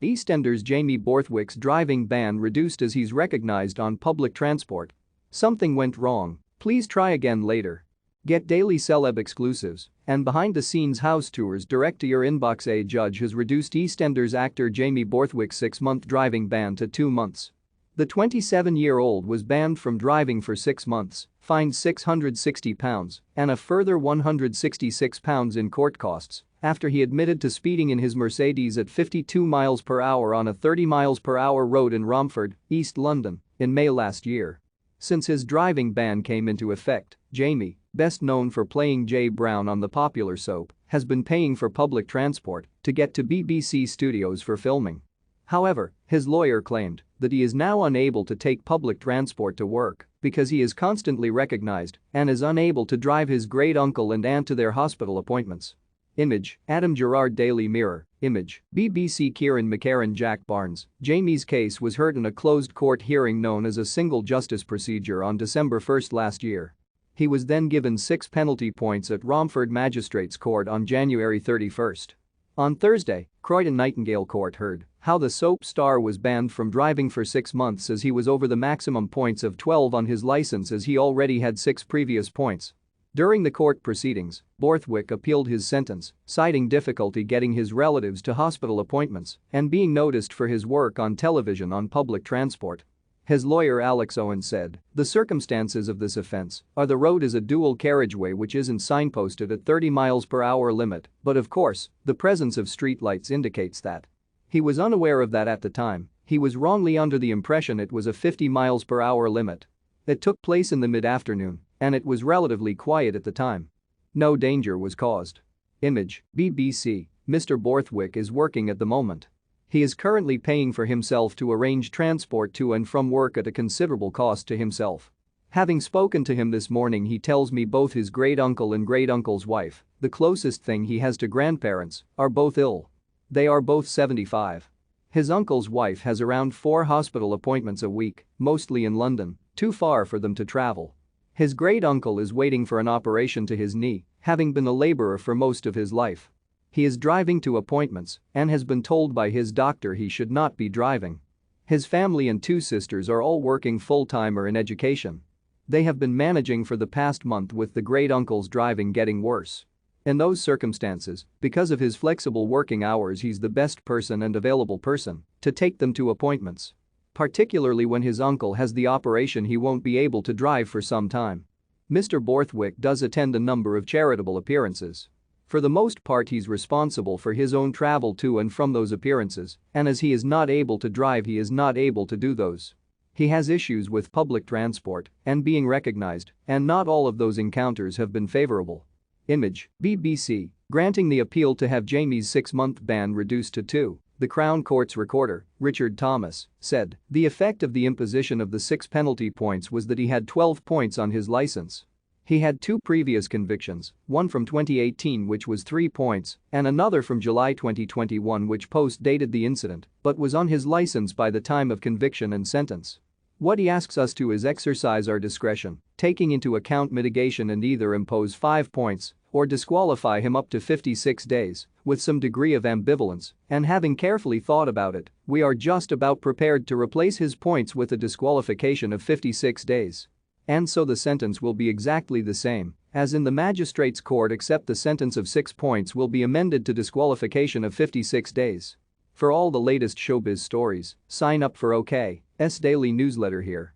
EastEnders Jamie Borthwick's driving ban reduced as he's recognized on public transport. Something went wrong. Please try again later. Get daily celeb exclusives and behind-the-scenes house tours direct to your inbox. A judge has reduced EastEnders actor Jamie Borthwick's 6-month driving ban to 2 months. The 27-year-old was banned from driving for 6 months, fined £660 and a further £166 in court costs after he admitted to speeding in his Mercedes at 52 miles per hour on a 30 miles per hour road in Romford, East London, in May last year. Since his driving ban came into effect, Jamie, best known for playing Jay Brown on the popular soap, has been paying for public transport to get to BBC studios for filming. However, his lawyer claimed that he is now unable to take public transport to work because he is constantly recognized and is unable to drive his great-uncle and aunt to their hospital appointments. Image, Adam Gerrard. Daily Mirror. Image, BBC. Kieran McCarran. Jack Barnes. Jamie's case was heard in a closed court hearing known as a single justice procedure on December 1 last year. He was then given 6 penalty points at Romford Magistrates Court on January 31. On Thursday, Croydon Nightingale Court heard how the soap star was banned from driving for 6 months as he was over the maximum points of 12 on his license, as he already had 6 previous points. During the court proceedings, Borthwick appealed his sentence, citing difficulty getting his relatives to hospital appointments and being noticed for his work on television on public transport. His lawyer Alex Owen said, "The circumstances of this offense are the road is a dual carriageway which isn't signposted at 30 miles per hour limit, but of course, the presence of streetlights indicates that. He was unaware of that at the time. He was wrongly under the impression it was a 50 miles per hour limit. It took place in the mid-afternoon, and it was relatively quiet at the time. No danger was caused." Image, BBC. Mr. Borthwick is working at the moment. He is currently paying for himself to arrange transport to and from work at a considerable cost to himself. Having spoken to him this morning, he tells me both his great-uncle and great-uncle's wife, the closest thing he has to grandparents, are both ill. They are both 75. His uncle's wife has around 4 hospital appointments a week, mostly in London, too far for them to travel. His great-uncle is waiting for an operation to his knee, having been a laborer for most of his life. He is driving to appointments and has been told by his doctor he should not be driving. His family and 2 sisters are all working full-time or in education. They have been managing for the past month, with the great-uncle's driving getting worse. In those circumstances, because of his flexible working hours, he's the best person and available person to take them to appointments. Particularly when his uncle has the operation, he won't be able to drive for some time. Mr. Borthwick does attend a number of charitable appearances. For the most part, he's responsible for his own travel to and from those appearances, and as he is not able to drive, he is not able to do those. He has issues with public transport and being recognized, and not all of those encounters have been favorable. Image, BBC. Granting the appeal to have Jamie's 6-month ban reduced to 2, the Crown Court's recorder, Richard Thomas, said the effect of the imposition of the 6 penalty points was that he had 12 points on his license. He had 2 previous convictions, one from 2018 which was 3 points and another from July 2021 which post-dated the incident but was on his license by the time of conviction and sentence. What he asks us to is exercise our discretion, taking into account mitigation, and either impose 5 points or disqualify him up to 56 days, with some degree of ambivalence, and having carefully thought about it, we are just about prepared to replace his points with a disqualification of 56 days. And so the sentence will be exactly the same as in the magistrate's court, except the sentence of 6 points will be amended to disqualification of 56 days. For all the latest showbiz stories, sign up for OK's daily newsletter here.